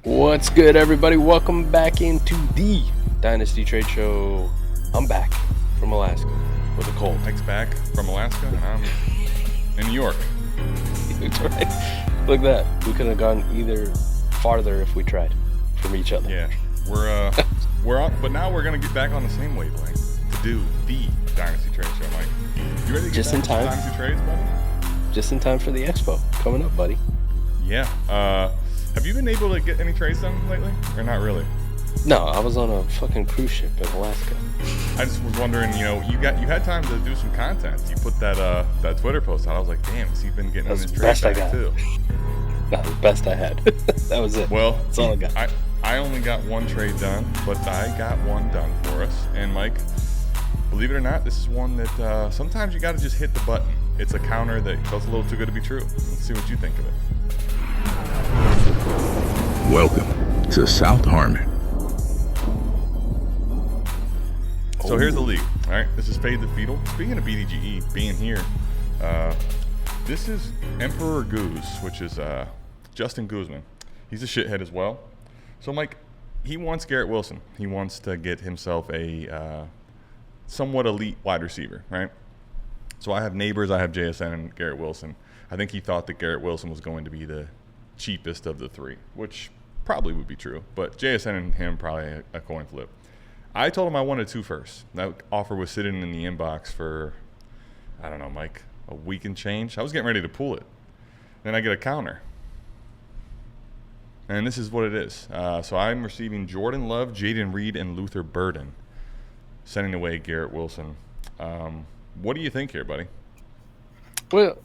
What's good, everybody? Welcome back into the Dynasty Trade Show. I'm back from Alaska with a cold. Mike's back from Alaska, and I'm in New York. That's right. Look at that. We could have gone either farther if we tried from each other. Yeah, we're out, but now we're gonna get back on the same wavelength to do the Dynasty Trade Show. Mike, you ready to get Just back in to time. Dynasty Trades, buddy? Just in time for the expo coming up, buddy. Yeah. Have you been able to get any trades done lately, or not really? No, I was on a fucking cruise ship in Alaska. I just was wondering, you had time to do some content. You put that Twitter post out. I was like, damn, has he been getting on his trade back too? Not the best I had. That was it. Well, that's all I got. I only got one trade done, but I got one done for us. And Mike, believe it or not, this is one that sometimes you got to just hit the button. It's a counter that feels a little too good to be true. Let's see what you think of it. Welcome to South Harmon. So here's the league. All right, this is Fade the Fetal. Speaking of BDGE being here, this is Emperor Goose, which is Justin Guzman. He's a shithead as well. So Mike, he wants Garrett Wilson. He wants to get himself a somewhat elite wide receiver, right? So I have neighbors. I have JSN and Garrett Wilson. I think he thought that Garrett Wilson was going to be the cheapest of the three, which probably would be true. But JSN and him probably a coin flip. I told him I wanted 2 firsts. That offer was sitting in the inbox for, I don't know, Mike, a week and change. I was getting ready to pull it. Then I get a counter. And this is what it is. So I'm receiving Jordan Love, Jaden Reed, and Luther Burden, sending away Garrett Wilson. What do you think here, buddy? Well,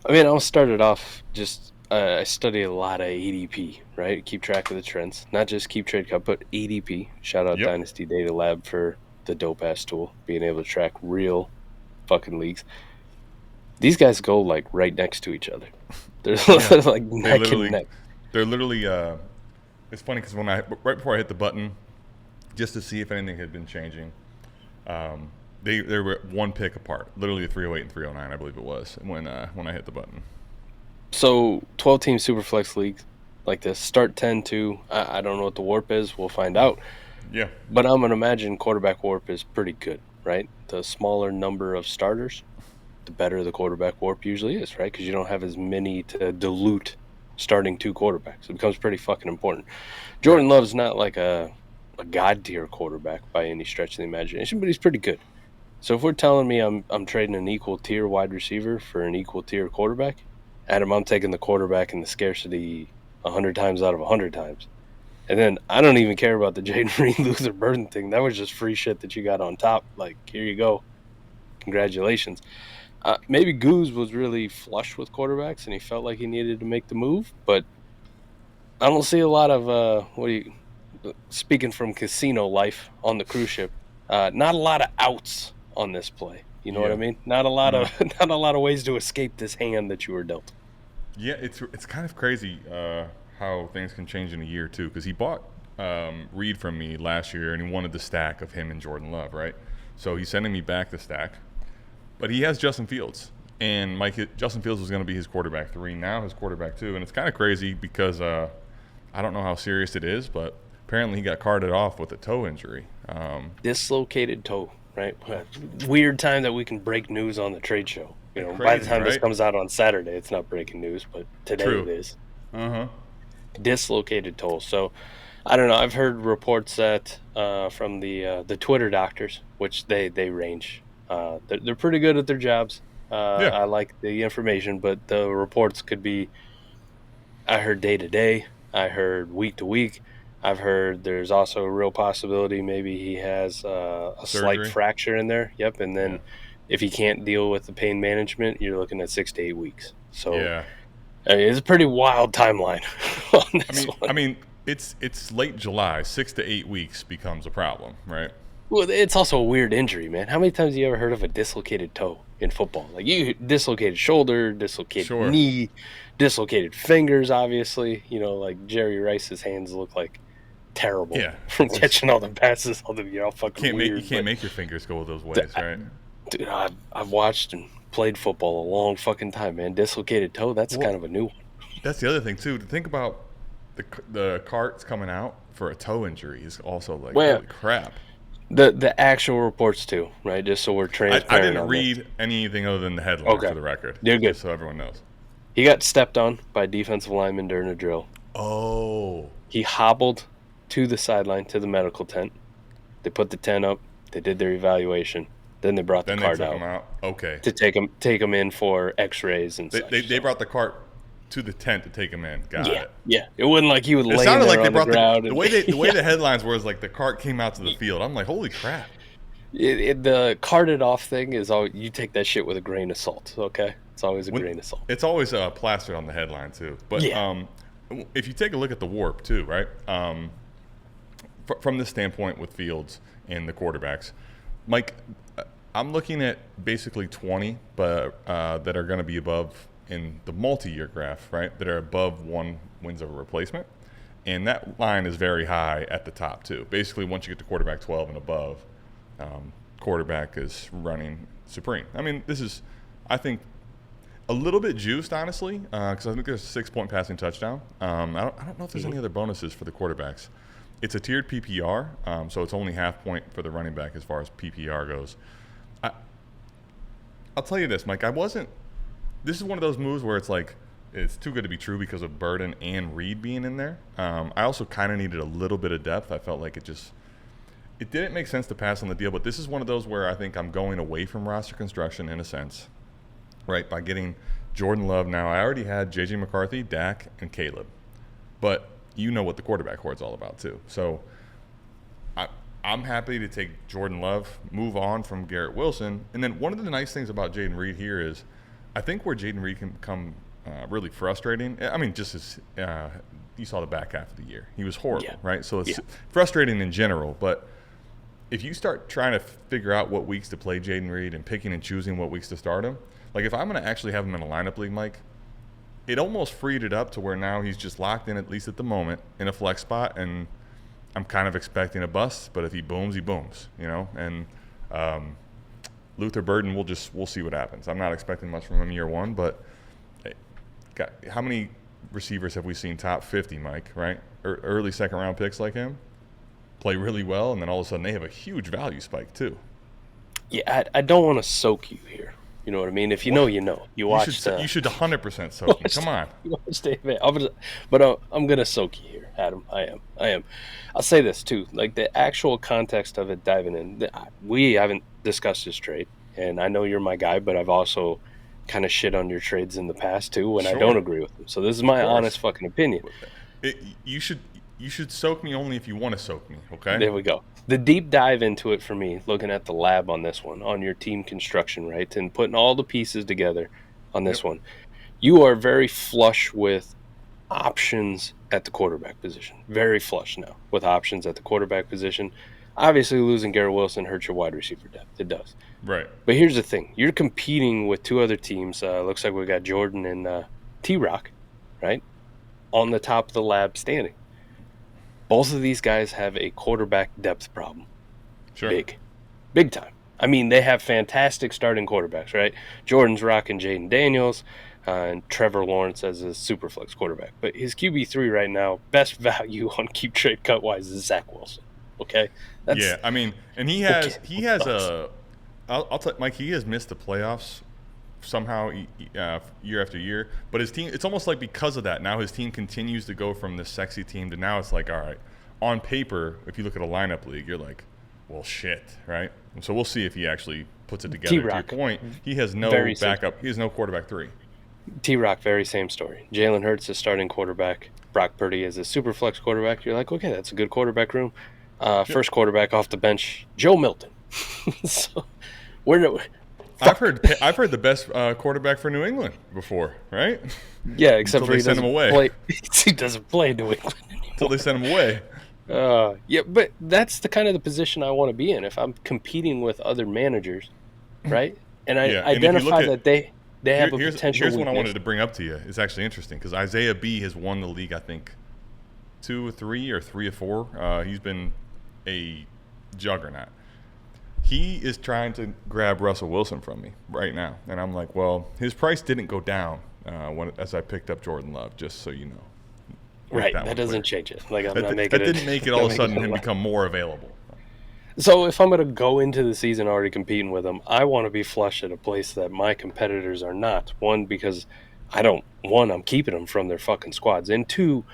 I mean, I'll start it off just I study a lot of ADP, right? Keep track of the trends. Not just Keep Trade Cup, but ADP. Shout out Dynasty Data Lab for the dope-ass tool, being able to track real fucking leagues. These guys go, like, right next to each other. They're like neck and neck. They're literally it's funny because right before I hit the button, just to see if anything had been changing, they were 1 pick apart, literally 308 and 309, I believe it was, when I hit the button. So 12-team Superflex leagues like this, start 10-2. I don't know what the warp is. We'll find out. Yeah. But I'm going to imagine quarterback warp is pretty good, right? The smaller number of starters, the better the quarterback warp usually is, right? Because you don't have as many to dilute starting 2 quarterbacks. It becomes pretty fucking important. Jordan Love's not like a god-tier quarterback by any stretch of the imagination, but he's pretty good. So if we're telling me I'm trading an equal-tier wide receiver for an equal-tier quarterback, Adam, I'm taking the quarterback in the scarcity 100 times out of 100 times. And then I don't even care about the Jaden Reed Luther Burden thing. That was just free shit that you got on top. Like, here you go. Congratulations. Maybe Goose was really flush with quarterbacks and he felt like he needed to make the move. But I don't see a lot of, speaking from casino life on the cruise ship, not a lot of outs on this play. You know what I mean? Not a lot of ways to escape this hand that you were dealt. Yeah, it's kind of crazy how things can change in a year too. Because he bought Reed from me last year, and he wanted the stack of him and Jordan Love, right? So he's sending me back the stack, but he has Justin Fields, and Justin Fields was going to be his quarterback 3, now his quarterback 2, and it's kind of crazy because I don't know how serious it is, but apparently he got carted off with a toe injury. Dislocated toe. Right, weird time that we can break news on the trade show. Crazy, by the time this comes out on Saturday, it's not breaking news, but today True. It is. Dislocated toe. So, I don't know. I've heard reports that from the Twitter doctors, which they range. They're pretty good at their jobs. I like the information, but the reports could be. I heard day to day. I heard week to week. I've heard there's also a real possibility maybe he has a slight fracture in there. Yep, and then if he can't deal with the pain management, you're looking at 6 to 8 weeks. So I mean, it's a pretty wild timeline on this one. I mean, it's late July. 6 to 8 weeks becomes a problem, right? Well, it's also a weird injury, man. How many times have you ever heard of a dislocated toe in football? Like you dislocated shoulder, dislocated knee, dislocated fingers, obviously. Like Jerry Rice's hands look like terrible from catching all the passes. All the fucking weird. You can't make your fingers go those ways, right? Dude, I've watched and played football a long fucking time, man. Dislocated toe, that's kind of a new one. That's the other thing too. To think about the cart's coming out for a toe injury is also like, Well, holy crap. the actual reports too, right? Just so we're transparent. I didn't on read this. anything other than the headline Okay. for the record. You're good. Just so everyone knows. He got stepped on by a defensive lineman during a drill. Oh. He hobbled to the sideline to the medical tent. They put the tent up. They did their evaluation. Then they brought the cart They took out him out. Okay. to take him in for X-rays and such. They brought the cart to the tent to take him in. Got it. Yeah. It wasn't like he was laying sounded there like they on brought the ground. the way the headlines were is like the cart came out to the field. I'm like, holy crap. The carted off thing is all. You take that shit with a grain of salt. Okay, it's always a grain of salt. It's always plastered on the headline too. But if you take a look at the warp too, right? From this standpoint with Fields and the quarterbacks, Mike, I'm looking at basically 20, but that are going to be above in the multi-year graph, right? That are above 1 wins over replacement, and that line is very high at the top too. Basically, once you get to quarterback 12 and above, quarterback is running supreme. I mean, this is, I think, a little bit juiced, honestly, because I think there's a 6-point passing touchdown. I don't know if there's any other bonuses for the quarterbacks. It's a tiered PPR, so it's only half point for the running back as far as PPR goes. I'll tell you this, Mike. This is one of those moves where it's like it's too good to be true because of Burden and Reed being in there. I also kind of needed a little bit of depth. I felt like it didn't make sense to pass on the deal, but this is one of those where I think I'm going away from roster construction in a sense, right, by getting Jordan Love. Now, I already had J.J. McCarthy, Dak, and Caleb, but you know what the quarterback hoard's all about too. So I'm happy to take Jordan Love, move on from Garrett Wilson, and then one of the nice things about Jaden Reed here is I think where Jaden Reed can become really frustrating. I mean, just as you saw the back half of the year, he was horrible, right? So it's frustrating in general, but if you start trying to figure out what weeks to play Jaden Reed and picking and choosing what weeks to start him, like if I'm going to actually have him in a lineup league, Mike, it almost freed it up to where now he's just locked in, at least at the moment, in a flex spot, and I'm kind of expecting a bust, but if he booms, you know? And Luther Burden, we'll see what happens. I'm not expecting much from him year one, but how many receivers have we seen top 50, Mike, right? Early second-round picks like him play really well, and then all of a sudden they have a huge value spike too. Yeah, I don't want to soak you here. You know what I mean? If you know, you know. You should 100% soak me. Come on. You watch David. I'm going to soak you here, Adam. I am. I'll say this, too. Like, the actual context of it diving in, we haven't discussed this trade, and I know you're my guy, but I've also kind of shit on your trades in the past, too, when I don't agree with them. So this is my honest fucking opinion. You should soak me only if you want to soak me, okay? There we go. The deep dive into it for me, looking at the lab on this one, on your team construction, right, and putting all the pieces together on this one, you are very flush with options at the quarterback position. Very flush now with options at the quarterback position. Obviously, losing Garrett Wilson hurts your wide receiver depth. It does. Right. But here's the thing. You're competing with two other teams. Looks like we got Jordan and T-Rock, right, on the top of the lab standing. Both of these guys have a quarterback depth problem. Sure. Big time. I mean, they have fantastic starting quarterbacks, right? Jordan's rocking Jaden Daniels and Trevor Lawrence as a super flex quarterback. But his QB3 right now, best value on keep trade cut-wise is Zach Wilson. Okay? I mean, and he has I'll tell Mike, he has missed the playoffs somehow year after year, but his team, it's almost like because of that, now his team continues to go from this sexy team to now it's like, all right, on paper, if you look at a lineup league, you're like, well, shit, right? And so we'll see if he actually puts it together. T-Rock, to your point, he has no backup. He has no quarterback 3. T-Rock, very same story. Jalen Hurts is starting quarterback. Brock Purdy is a super flex quarterback. You're like, okay, that's a good quarterback room. First quarterback off the bench, Joe Milton. So I've heard the best quarterback for New England before, right? Yeah, except for they send him away. He doesn't play New England anymore. Until they send him away. Yeah, but that's the kind of the position I want to be in if I'm competing with other managers, right? And I identify that they have a potential. Here's what I wanted to bring up to you. It's actually interesting because Isaiah B has won the league, I think, 2 or 3 or 3 or 4. He's been a juggernaut. He is trying to grab Russell Wilson from me right now. And I'm like, well, his price didn't go down as I picked up Jordan Love, just so you know. Right. that That one doesn't clear. change it. Like, I'm not making That it. didn't make it all of a sudden him become more available. So if I'm going to go into the season already competing with them, I want to be flush at a place that my competitors are not. One, because I'm keeping them from their fucking squads. And two,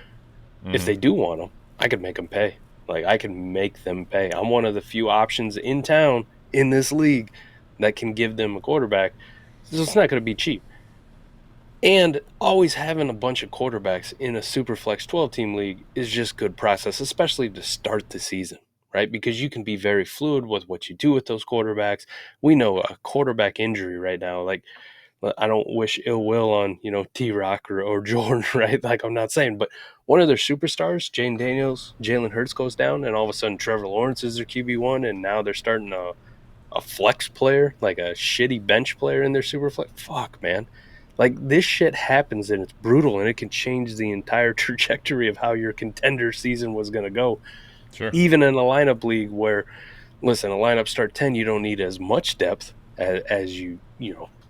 if they do want them, I could make them pay. Like, I can make them pay. I'm one of the few options in town in this league that can give them a quarterback. So it's not going to be cheap. And always having a bunch of quarterbacks in a super flex 12 team league is just good process, especially to start the season, right? Because you can be very fluid with what you do with those quarterbacks. We know a quarterback injury right now. Like, I don't wish ill will on, T-Rock or Jordan, right? Like, I'm not saying, but one of their superstars, Jane Daniels, Jalen Hurts goes down, and all of a sudden Trevor Lawrence is their QB1, and now they're starting a flex player, like a shitty bench player in their super flex. Fuck, man. Like, this shit happens and it's brutal, and it can change the entire trajectory of how your contender season was going to go. Sure. Even in a lineup league where, listen, a lineup start 10, you don't need as much depth as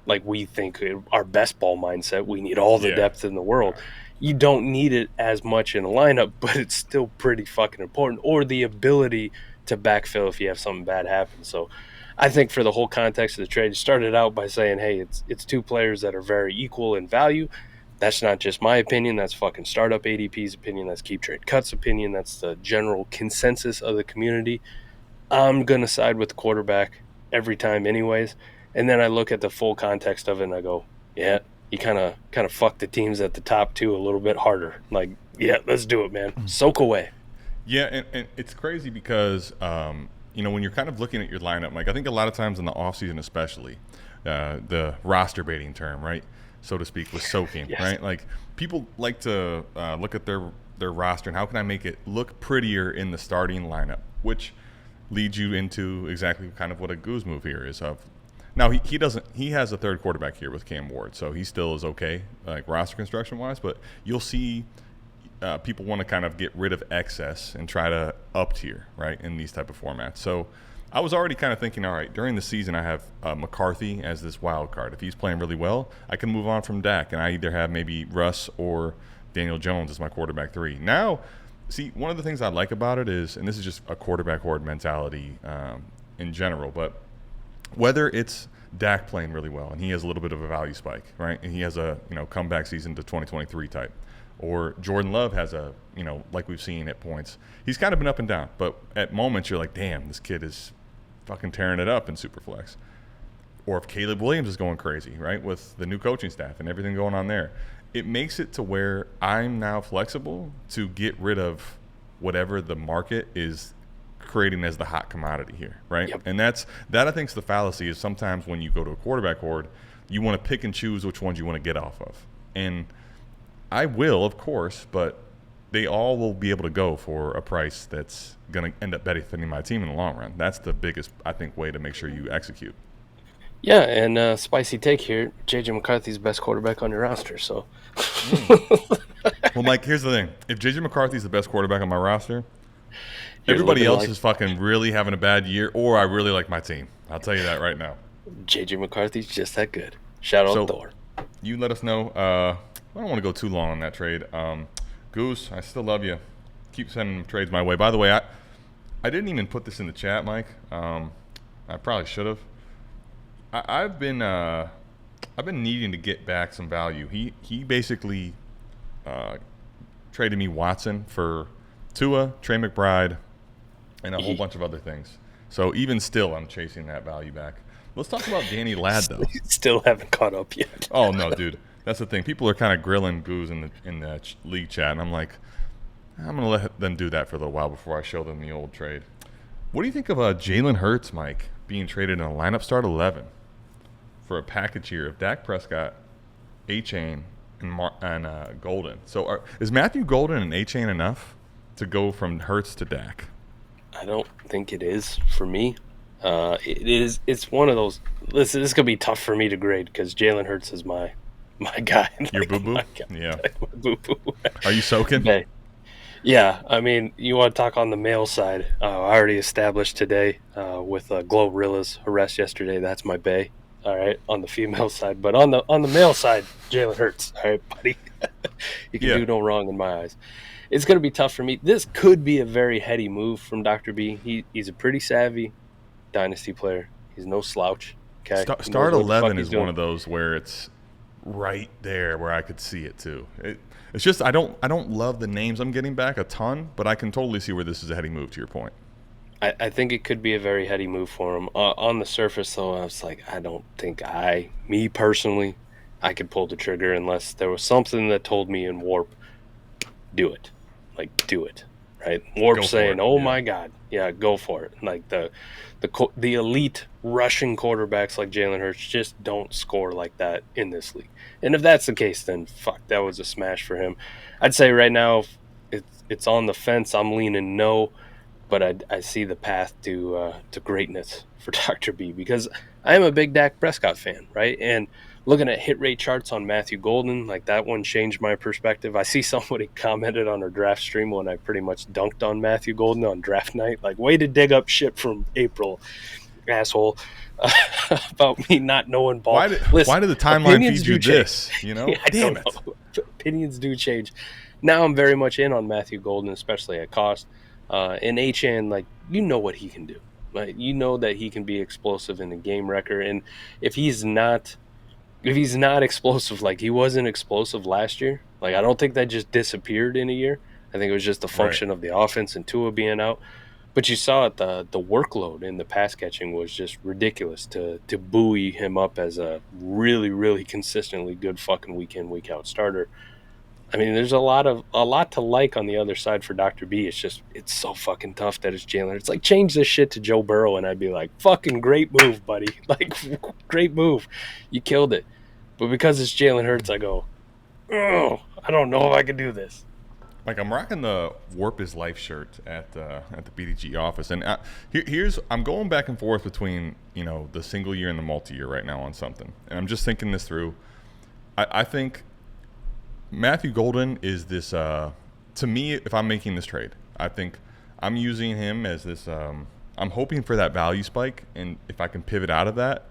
like we think our best ball mindset. We need all the depth in the world. You don't need it as much in a lineup, but it's still pretty fucking important. Or the ability to backfill if you have something bad happen. So I think for the whole context of the trade, started out by saying, hey, it's two players that are very equal in value. That's not just my opinion. That's fucking Startup ADP's opinion. That's Keep Trade Cut's opinion. That's the general consensus of the community. I'm going to side with the quarterback every time anyways. And then I look at the full context of it and I go, yeah, you kind of fuck the teams at the top too a little bit harder. Like, yeah, let's do it, man. Soak away. Yeah, and it's crazy because, when you're kind of looking at your lineup, like I think a lot of times in the offseason especially, the roster baiting term, right, so to speak, was soaking, yes. Right? Like people like to look at their roster and how can I make it look prettier in the starting lineup, which leads you into exactly kind of what a goose move here is of. Now he has a third quarterback here with Cam Ward, so he still is okay, like roster construction wise, but you'll see people want to kind of get rid of excess and try to up tier, right, in these type of formats. So I was already kind of thinking, all right, during the season I have McCarthy as this wild card. If he's playing really well, I can move on from Dak, and I either have maybe Russ or Daniel Jones as my quarterback 3. Now, see, one of the things I like about it is, and this is just a quarterback horde mentality in general, but whether it's Dak playing really well and he has a little bit of a value spike, right, and he has a comeback season to 2023 type, or Jordan Love has a, like we've seen at points, he's kind of been up and down, but at moments you're like, damn, this kid is fucking tearing it up in Superflex. Or if Caleb Williams is going crazy, right, with the new coaching staff and everything going on there, it makes it to where I'm now flexible to get rid of whatever the market is creating as the hot commodity here, right? Yep. And that I think is the fallacy is sometimes when you go to a quarterback horde, you want to pick and choose which ones you want to get off of. And I will, of course, but they all will be able to go for a price that's going to end up benefiting my team in the long run. That's the biggest, I think, way to make sure you execute. Yeah, and spicy take here, J.J. McCarthy's best quarterback on your roster, so. Well, Mike, here's the thing. If J.J. McCarthy's the best quarterback on my roster, everybody else is fucking really having a bad year, or I really like my team. I'll tell you that right now. J.J. McCarthy's just that good. Shout out Thor. You let us know. I don't want to go too long on that trade. Goose, I still love you. Keep sending trades my way. By the way, I didn't even put this in the chat, Mike. I probably should have. I've been needing to get back some value. He basically traded me Watson for Tua, Trey McBride, and a whole bunch of other things. So even still, I'm chasing that value back. Let's talk about Danny Ladd, though. Still haven't caught up yet. Oh no, dude, that's the thing. People are kind of grilling Goose in the league chat, and I'm like, I'm gonna let them do that for a little while before I show them the old trade. What do you think of Jalen Hurts, Mike, being traded in a lineup start 11 for a package here of Dak Prescott, A-Chain, and Golden? So is Matthew Golden and A-Chain enough to go from Hurts to Dak? I don't think it is for me. It's one of those. Listen, this is gonna be tough for me to grade because Jalen Hurts is my guy. Your boo-boo? Yeah. My boo-boo. Are you soaking? Okay. Yeah, I mean, you want to talk on the male side. I already established today with Glorilla's arrest yesterday. That's my bae. All right, on the female side, but on the male side, Jalen Hurts. All right, buddy, you can do no wrong in my eyes. it's going to be tough for me. This could be a very heady move from Dr. B. He's a pretty savvy dynasty player. He's no slouch. Okay, Start 11 is one of those where it's right there where I could see it too. It's just I don't love the names I'm getting back a ton, but I can totally see where this is a heady move. To your point, I think it could be a very heady move for him. On the surface, though, I was like, I don't think me personally, I could pull the trigger unless there was something that told me in warp, do it, like do it, right? Warp saying, "Oh my God, yeah, go for it." Like the elite rushing quarterbacks like Jalen Hurts just don't score like that in this league. And if that's the case, then fuck, that was a smash for him. I'd say right now it's on the fence. I'm leaning no, but I see the path to greatness for Dr. B, because I am a big Dak Prescott fan, right? And looking at hit rate charts on Matthew Golden, like that one changed my perspective. I see somebody commented on our draft stream when I pretty much dunked on Matthew Golden on draft night, like, way to dig up shit from April, asshole, about me not knowing ball. Why did the timeline feed you this? You know, damn it. Opinions do change. Now I'm very much in on Matthew Golden, especially at cost. And Achane, like, you know what he can do. Like, you know that he can be explosive in the game wrecker. And if he's not explosive, like he wasn't explosive last year, like I don't think that just disappeared in a year. I think it was just a function of the offense and Tua being out. But you saw it, the workload in the pass catching was just ridiculous to buoy him up as a really, really consistently good fucking week in, week out starter. I mean, there's a lot to like on the other side for Dr. B. It's so fucking tough that it's Jalen. It's like, change this shit to Joe Burrow and I'd be like, fucking great move, buddy. Like, great move. You killed it. But because it's Jalen Hurts, I go, oh, I don't know if I can do this. Like, I'm rocking the worp.life shirt at the BDG office, and I'm going back and forth between, you know, the single year and the multi-year right now on something, and I'm just thinking this through. I think Matthew Golden is this, to me, if I'm making this trade, I think I'm using him as this, I'm hoping for that value spike, and if I can pivot out of that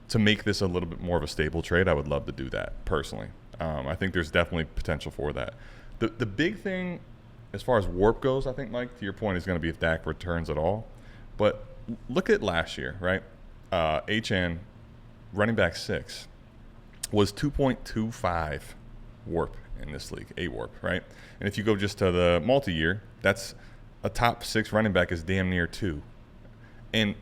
to make this a little bit more of a stable trade, I would love to do that personally. I think there's definitely potential for that. The big thing as far as warp goes, I think, Mike, to your point, is going to be if Dak returns at all. But look at last year, right? Achane, running back 6, was 2.25 warp in this league, a warp, right? And if you go just to the multi-year, that's a top 6 running back is damn near 2. And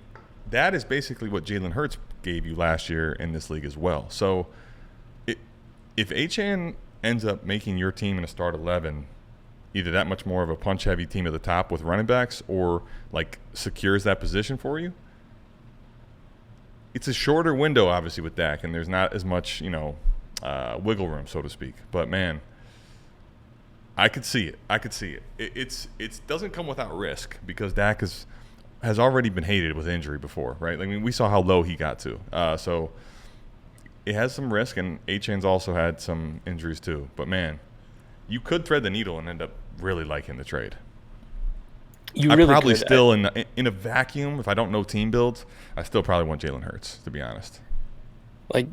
that is basically what Jalen Hurts gave you last year in this league as well. So if Achane ends up making your team in a start 11 either that much more of a punch-heavy team at the top with running backs or, like, secures that position for you, it's a shorter window, obviously, with Dak, and there's not as much, you know, wiggle room, so to speak. But, man, I could see it. It doesn't come without risk because Dak has already been hated with injury before, right? I mean, we saw how low he got to. So it has some risk, and Achane's also had some injuries too. But, man, you could thread the needle and end up really liking the trade. I probably still, in a vacuum, if I don't know team builds, I still probably want Jalen Hurts, to be honest. Like,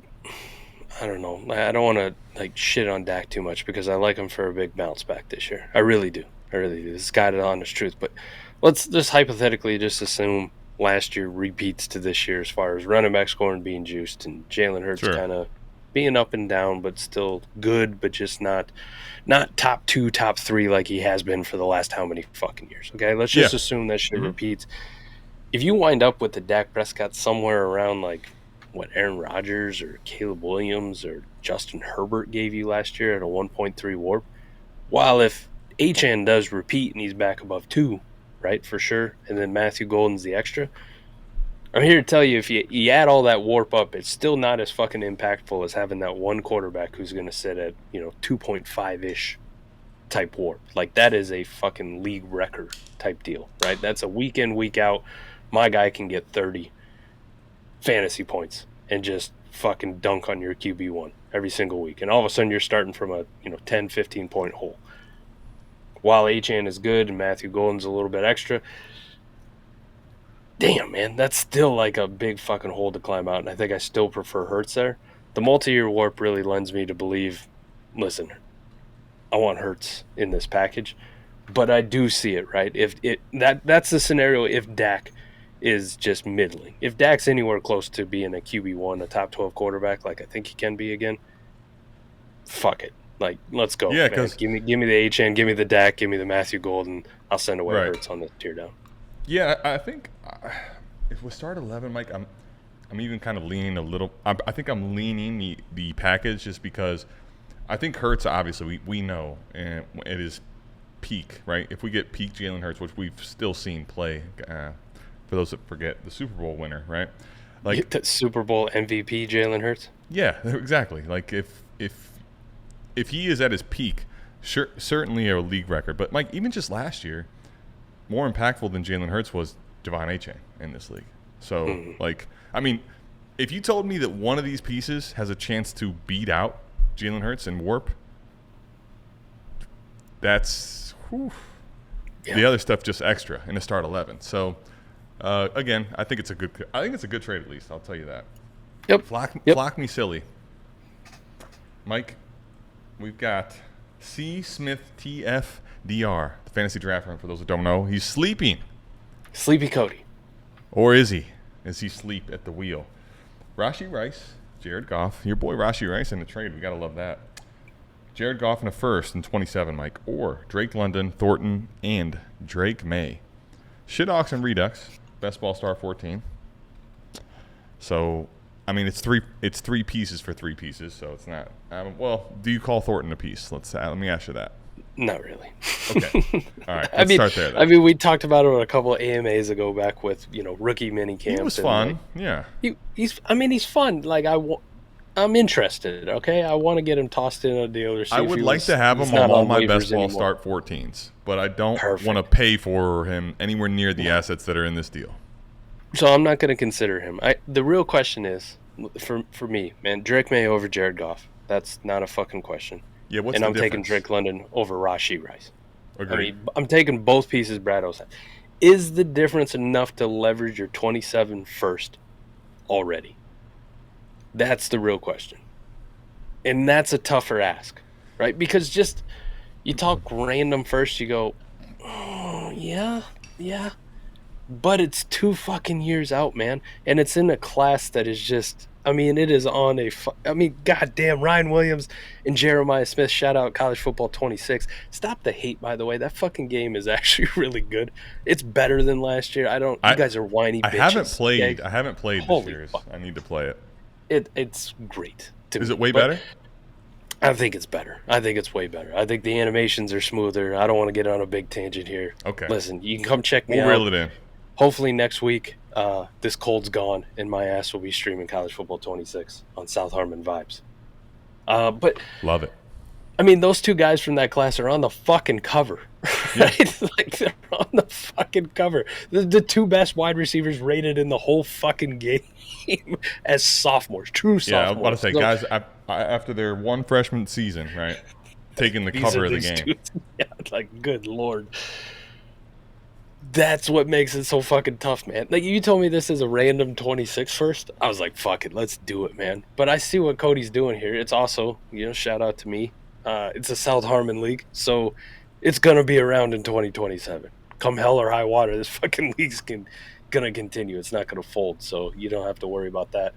I don't know. I don't want to, like, shit on Dak too much because I like him for a big bounce back this year. I really do. This is kind of the honest truth. But let's just hypothetically just assume last year repeats to this year as far as running back scoring being juiced and Jalen Hurts kind of being up and down but still good, but just not top 2, top 3 like he has been for the last how many fucking years. Okay, let's just assume that shit repeats. If you wind up with the Dak Prescott somewhere around, like, what Aaron Rodgers or Caleb Williams or Justin Herbert gave you last year at a 1.3 warp, while if Achane does repeat and he's back above 2, right, for sure, and then Matthew Golden's the extra, I'm here to tell you, if you add all that warp up, it's still not as fucking impactful as having that one quarterback who's going to sit at, 2.5-ish type warp. Like, that is a fucking league record type deal, right? That's a week in, week out. My guy can get 30 fantasy points and just fucking dunk on your QB1 every single week. And all of a sudden you're starting from a 10, 15 point hole. While Achane is good and Matthew Golden's a little bit extra, damn, man, that's still like a big fucking hole to climb out, and I think I still prefer Hurts there. The multi-year warp really lends me to believe, listen, I want Hurts in this package, But I do see it, right? That's the scenario if Dak is just middling. If Dak's anywhere close to being a QB1, a top 12 quarterback, like I think he can be again, fuck it. Like, let's go. Yeah, because give me the HN, give me the Dak, give me the Matthew Golden. I'll send away Hurts on the tear down. Yeah, I think if we start 11, Mike, I'm even kind of leaning a little. I think I'm leaning the package just because I think Hurts, obviously, we know and it is peak, right? If we get peak Jalen Hurts, which we've still seen play, for those that forget, the Super Bowl winner, right? Like the Super Bowl MVP Jalen Hurts? Yeah, exactly. Like if he is at his peak, certainly a league record. But Mike, even just last year, more impactful than Jalen Hurts was Devon Achane in this league. So, like, I mean, if you told me that one of these pieces has a chance to beat out Jalen Hurts in warp, that's the other stuff just extra in the start 11. So, again, I think it's a good trade at least. I'll tell you that. Yep. Flock me silly, Mike. We've got C. Smith TFDR, the fantasy draft room. For those that don't know, he's sleeping. Sleepy Cody. Or is he? Is he sleep at the wheel? Rashee Rice, Jared Goff, your boy Rashee Rice in the trade. We got to love that. Jared Goff in a first in 27, Mike. Or Drake London, Thornton, and Drake May. Shitox and Redux, best ball star 14. So, I mean, it's three pieces for three pieces, so it's not. Well, do you call Thornton a piece? Let me ask you that. Not really. Okay. All right. Let's start there. Then. I mean, we talked about it a couple of AMAs ago back with rookie mini camps. He was fun. Yeah. He's fun. Like I'm interested. Okay, I want to get him tossed in a deal or see. I would like to have him on all my best ball start 14s, but I don't want to pay for him anywhere near the assets that are in this deal. So I'm not going to consider him. The real question is, for me, man, Drake May over Jared Goff. That's not a fucking question. Yeah, what's and the I'm difference? Taking Drake London over Rashee Rice. Agreed. I mean, I'm taking both pieces Brad O's had. Is the difference enough to leverage your 27 first already? That's the real question. And that's a tougher ask, right? Because just you talk random first, you go, oh, yeah. But it's 2 fucking years out, man. And it's in a class that is just, I mean, it is on goddamn, Ryan Williams and Jeremiah Smith, shout out College Football 26. Stop the hate, by the way. That fucking game is actually really good. It's better than last year. You guys are whiny bitches. I haven't played this year. I need to play it. It's great. Is it way better? I think it's better. I think it's way better. I think the animations are smoother. I don't want to get on a big tangent here. Okay. Listen, you can come check me out. We'll reel it in. Hopefully next week, this cold's gone and my ass will be streaming College Football 26 on South Harmon Vibes. But love it. I mean, those 2 guys from that class are on the fucking cover, right? Yeah. Like, they're on the fucking cover. The 2 best wide receivers rated in the whole fucking game as sophomores, true sophomores. Yeah, I was about to say, guys, after their one freshman season, right, taking the cover of the game. Yeah, like, good Lord. That's what makes it so fucking tough, man. Like, you told me this is a random 26 first. I was like, fuck it, let's do it, man. But I see what Cody's doing here. It's also, shout out to me. It's a South Harmon league, so it's going to be around in 2027. Come hell or high water, this fucking league's going to continue. It's not going to fold, so you don't have to worry about that.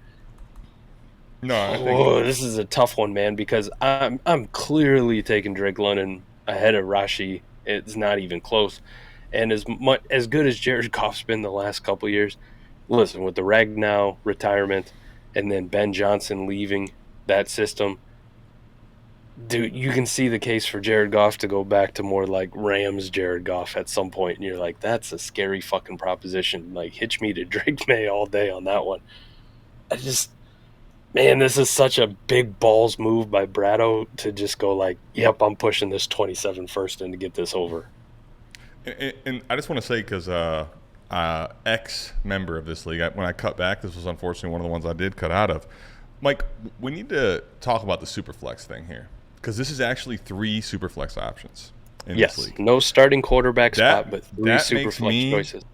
No, I think this is a tough one, man, because I'm clearly taking Drake London ahead of Rashee. It's not even close. And as good as Jared Goff's been the last couple of years, listen, with the Ragnow retirement and then Ben Johnson leaving that system, dude, you can see the case for Jared Goff to go back to more like Rams Jared Goff at some point, and you're like, that's a scary fucking proposition. Like, hitch me to Drake May all day on that one. Man, this is such a big balls move by Brado to just go like, yep, I'm pushing this 27 first in to get this over. And I just want to say, because ex-member of this league, when I cut back, this was unfortunately one of the ones I did cut out of. Mike, we need to talk about the Superflex thing here, because this is actually 3 Superflex options in this league. No starting quarterback spot, but 3 Superflex choices.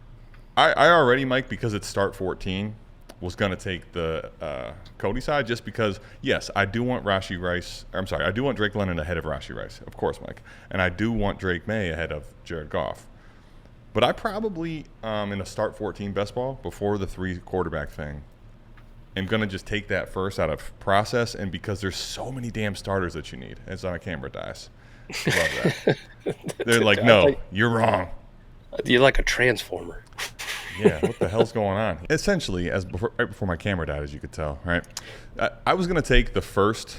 I already, Mike, because it's start 14, was going to take the Cody side just because, yes, I do want I do want Drake London ahead of Rashee Rice, of course, Mike. And I do want Drake May ahead of Jared Goff. But I probably, in a start 14 best ball, before the 3 quarterback thing, am going to just take that first out of process, and because there's so many damn starters that you need. It's on a camera dice. Love that. They're like, no, you're wrong. You're like a transformer. Yeah, what the hell's going on? Essentially, right before my camera died, as you could tell, right? I was going to take the first,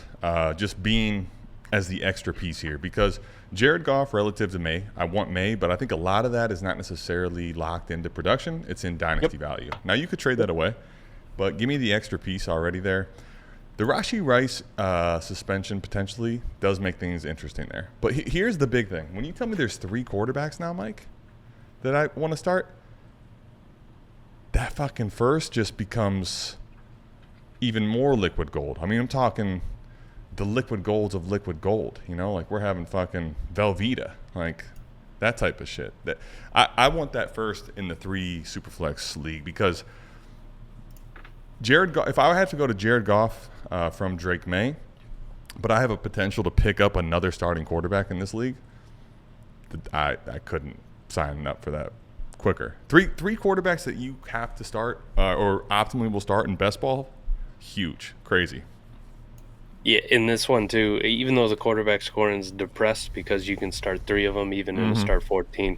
just being as the extra piece here, because Jared Goff relative to May, I want May, but I think a lot of that is not necessarily locked into production. It's in dynasty value. Now, you could trade that away, but give me the extra piece already there. The Rashee Rice suspension potentially does make things interesting there. But here's the big thing. When you tell me there's 3 quarterbacks now, Mike, that I want to start, that fucking first just becomes even more liquid gold. I mean, I'm talking the liquid golds of liquid gold, you know, like we're having fucking Velveeta, like that type of shit. That I want that first in the 3 Superflex league, because Jared Goff, if I had to go to Jared Goff from Drake May, but I have a potential to pick up another starting quarterback in this league, I couldn't sign up for that quicker. Three quarterbacks that you have to start or optimally will start in best ball, huge, crazy. Yeah, in this one too, even though the quarterback scoring is depressed because you can start 3 of them even in a start 14,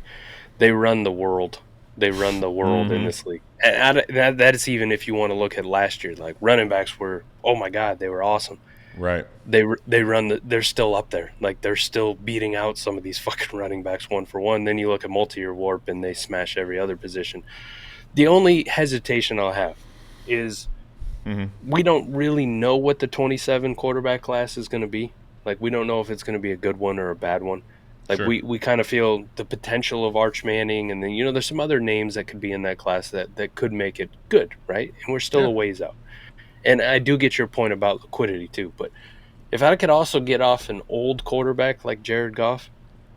they run the world. They run the world in this league. And that is even if you want to look at last year. Like, running backs were, oh my God, they were awesome. Right. They're still up there. Like, they're still beating out some of these fucking running backs 1 for 1. Then you look at multi-year warp and they smash every other position. The only hesitation I'll have is we don't really know what the 27 quarterback class is going to be. Like, we don't know if it's going to be a good one or a bad one. Like, sure. we kind of feel the potential of Arch Manning, and then, you know, there's some other names that could be in that class that could make it good, right? And we're still a ways out. And I do get your point about liquidity too, but if I could also get off an old quarterback like Jared Goff,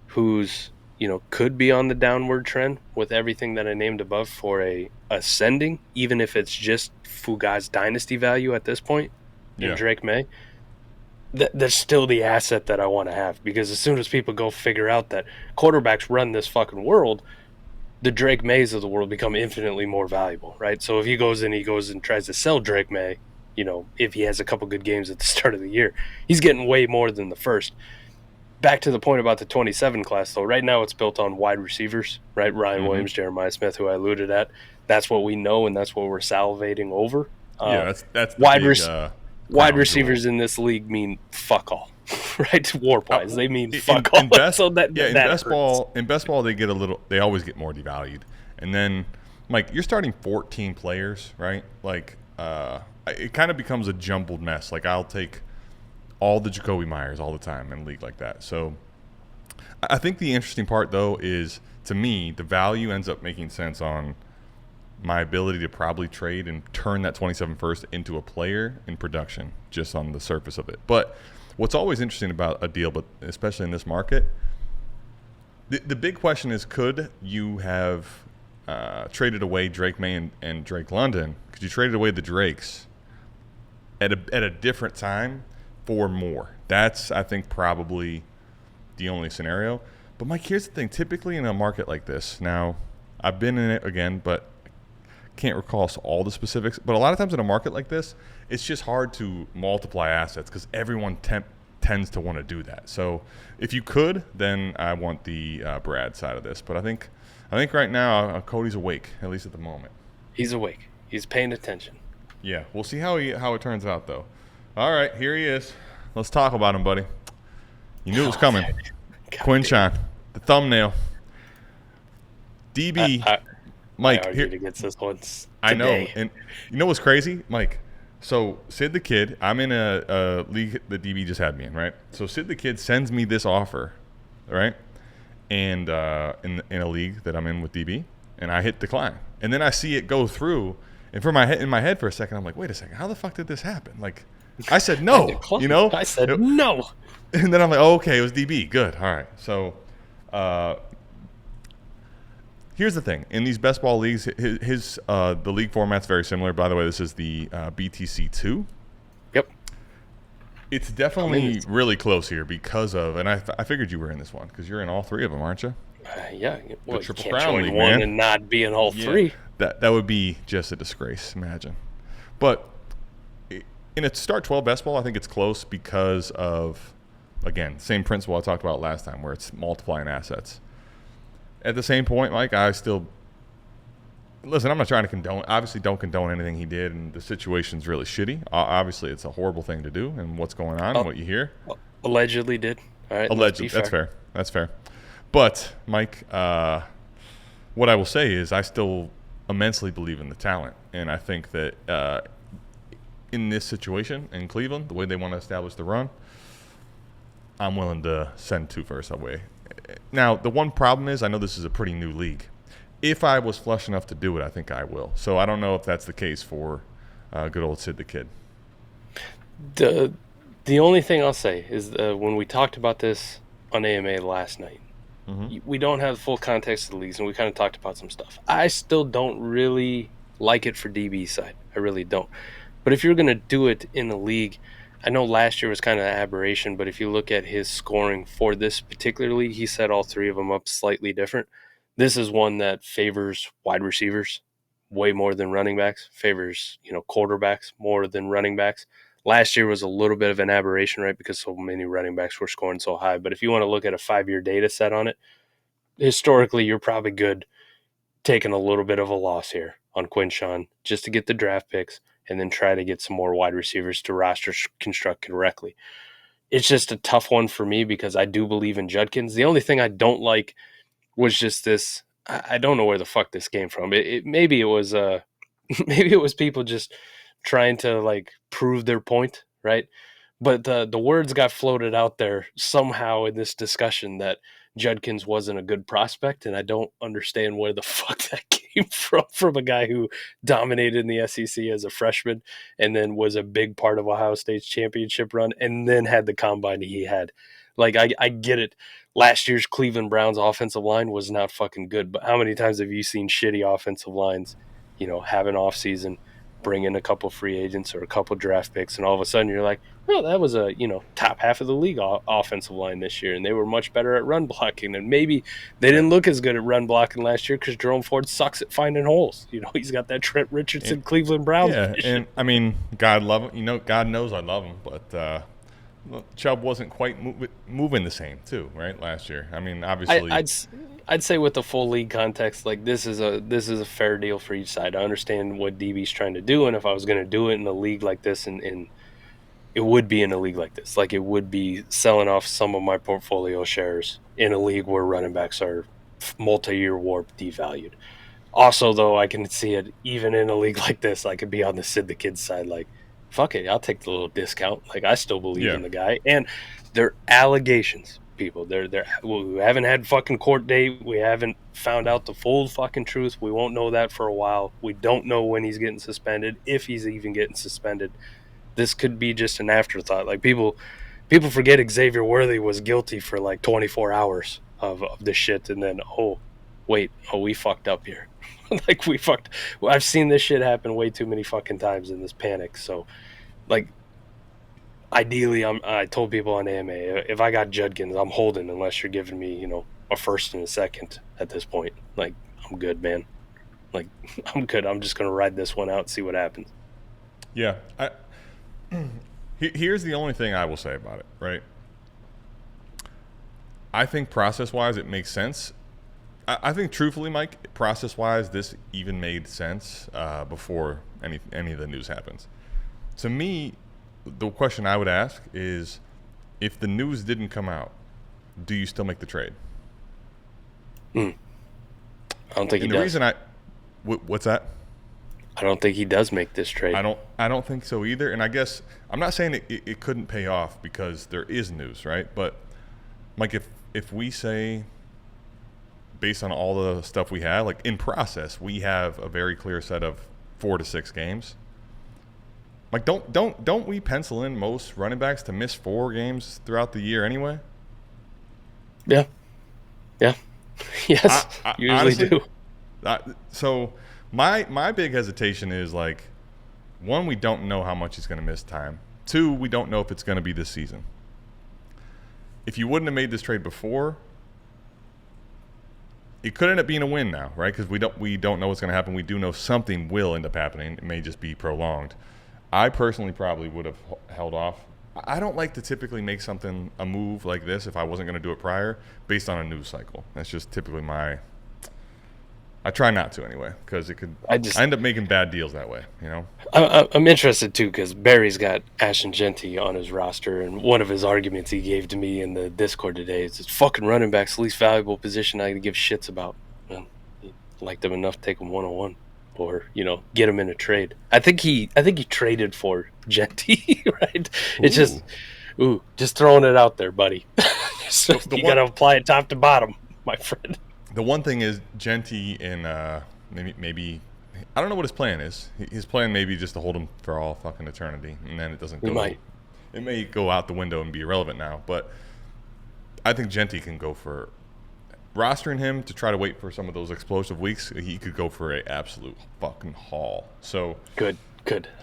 who's, you know, could be on the downward trend with everything that I named above for a ascending, even if it's just Fuga's dynasty value at this point in Drake May, that's still the asset that I want to have, because as soon as people go figure out that quarterbacks run this fucking world, the Drake Mays of the world become infinitely more valuable, right? So if he goes and tries to sell Drake May, you know, if he has a couple good games at the start of the year, he's getting way more than the first. Back to the point about the 27 class, though, right now it's built on wide receivers, right? Ryan Williams, Jeremiah Smith, who I alluded at. That's what we know, and that's what we're salivating over. That's wide receivers in this league mean fuck all, right? Warp-wise, they mean fuck all. In best ball, they always get more devalued. And then, Mike, you're starting 14 players, right? Like, it kind of becomes a jumbled mess. Like, I'll take all the Jacoby Myers all the time in a league like that. So I think the interesting part, though, is, to me, the value ends up making sense on my ability to probably trade and turn that 27 first into a player in production, just on the surface of it. But what's always interesting about a deal, but especially in this market, the big question is, could you have traded away Drake May and Drake London? Could you traded away the Drakes at a different time for more? That's, I think, probably the only scenario. But Mike, here's the thing. Typically in a market like this, now I've been in it again, but can't recall all the specifics, but a lot of times in a market like this, it's just hard to multiply assets because everyone tends to want to do that. So if you could, then I want the Brad side of this. But I think right now Cody's awake, at least at the moment. He's awake. He's paying attention. Yeah, we'll see how it turns out, though. All right, here he is. Let's talk about him, buddy. You knew it was coming. Quinshon, the thumbnail. DB. Mike, I argued against this one today. I know, and you know what's crazy, Mike? So Sid the Kid, I'm in a league that DB just had me in, right? So Sid the Kid sends me this offer, right? And in a league that I'm in with DB, and I hit decline, and then I see it go through, and in my head for a second, I'm like, wait a second, how the fuck did this happen? Like, I said no, you know? I said no, and then I'm like, oh, okay, it was DB, good, all right. So Here's the thing. In these best ball leagues, the league format's very similar. By the way, this is the BTC2. Yep. It's definitely really close here because of, and I figured you were in this one because you're in all three of them, aren't you? Yeah. Well, the Triple you can't Crown join League, one man. and not be in all three. That would be just a disgrace, imagine. But in a start 12 best ball, I think it's close because of, again, same principle I talked about last time where it's multiplying assets. At the same point, Mike, I still listen. I'm not trying to condone. Obviously, don't condone anything he did, and the situation's really shitty. Obviously, it's a horrible thing to do, and what's going on, what you hear. Allegedly did. All right. Allegedly, that's fair. That's fair. But Mike, what I will say is, I still immensely believe in the talent, and I think that in this situation in Cleveland, the way they want to establish the run, I'm willing to send two first away. Now, the one problem is I know this is a pretty new league. If I was flush enough to do it, I think I will. So I don't know if that's the case for good old Sid the Kid. The only thing I'll say is when we talked about this on AMA last night, we don't have the full context of the leagues, and we kind of talked about some stuff. I still don't really like it for DB side. I really don't. But if you're going to do it in the league, I know last year was kind of an aberration, but if you look at his scoring for this particular league, he set all three of them up slightly different. This is one that favors wide receivers way more than running backs, favors, quarterbacks more than running backs. Last year was a little bit of an aberration, right, because so many running backs were scoring so high. But if you want to look at a 5-year data set on it, historically, you're probably good taking a little bit of a loss here on Quinshon just to get the draft picks and then try to get some more wide receivers to roster construct correctly. It's just a tough one for me because I do believe in Judkins. The only thing I don't like was just this. I don't know where the fuck this came from. Maybe it was maybe it was people just trying to prove their point, right? But the words got floated out there somehow in this discussion that Judkins wasn't a good prospect, and I don't understand where the fuck that came from a guy who dominated in the SEC as a freshman and then was a big part of Ohio State's championship run and then had the combine he had. I get it. Last year's Cleveland Browns offensive line was not fucking good, but how many times have you seen shitty offensive lines, have an off season, bring in a couple free agents or a couple draft picks, and all of a sudden you're like, well, that was a top half of the league offensive line this year, and they were much better at run blocking, and maybe they didn't look as good at run blocking last year because Jerome Ford sucks at finding holes. He's got that Trent Richardson Cleveland Browns. Yeah, and I mean, God love him. God knows I love him, but Chubb wasn't quite moving the same too, right? Last year, I mean, obviously, I'd say with the full league context, this is a fair deal for each side. I understand what DB's trying to do, and if I was going to do it in a league like this, and it would be in a league like this, it would be selling off some of my portfolio shares in a league where running backs are multi-year warp devalued. Also, though, I can see it even in a league like this. I could be on the Sid the Kid side, fuck it, I'll take the little discount. I still believe in the guy, and they're allegations. People, we haven't had fucking court date. We haven't found out the full fucking truth. We won't know that for a while. We don't know when he's getting suspended, if he's even getting suspended. This could be just an afterthought. People forget Xavier Worthy was guilty for 24 hours of this shit, and then we fucked up here. We fucked. I've seen this shit happen way too many fucking times in this panic. So, ideally, I told people on AMA, if I got Judkins, I'm holding unless you're giving me, a first and a second at this point. I'm good, man. I'm good. I'm just going to ride this one out and see what happens. Yeah. Here's the only thing I will say about it, right? I think process-wise it makes sense. I think, truthfully, Mike, process-wise, this even made sense before any of the news happens. To me, the question I would ask is, if the news didn't come out, do you still make the trade? I don't think he does. What's that? I don't think he does make this trade. I don't think so either. And I guess I'm not saying it couldn't pay off because there is news, right? But Mike, if we say, based on all the stuff we have, in process, we have a very clear set of 4 to 6 games. Don't we pencil in most running backs to miss 4 games throughout the year anyway? Yeah. Yes. Usually honestly, do. So my big hesitation is like, one, we don't know how much he's going to miss time. Two, we don't know if it's going to be this season. If you wouldn't have made this trade before, it could end up being a win now, right? Because we don't know what's going to happen. We do know something will end up happening. It may just be prolonged. I personally probably would have held off. I don't like to typically make a move like this if I wasn't going to do it prior based on a news cycle. That's just typically I try not to anyway, because I end up making bad deals that way, you know? I'm interested too, because Barry's got Ashton Genty on his roster, and one of his arguments he gave to me in the Discord today is it's fucking running back's the least valuable position I give shits about. And he liked him enough to take him 1-on-1 or, get him in a trade. I think he traded for Genty, right? Ooh. It's just throwing it out there, buddy. So you got to apply it top to bottom, my friend. The one thing is Genty and maybe I don't know what his plan is. His plan may be just to hold him for all fucking eternity, and then it doesn't go. It may go out the window and be irrelevant now. But I think Genty can go for rostering him to try to wait for some of those explosive weeks. He could go for an absolute fucking haul. So good.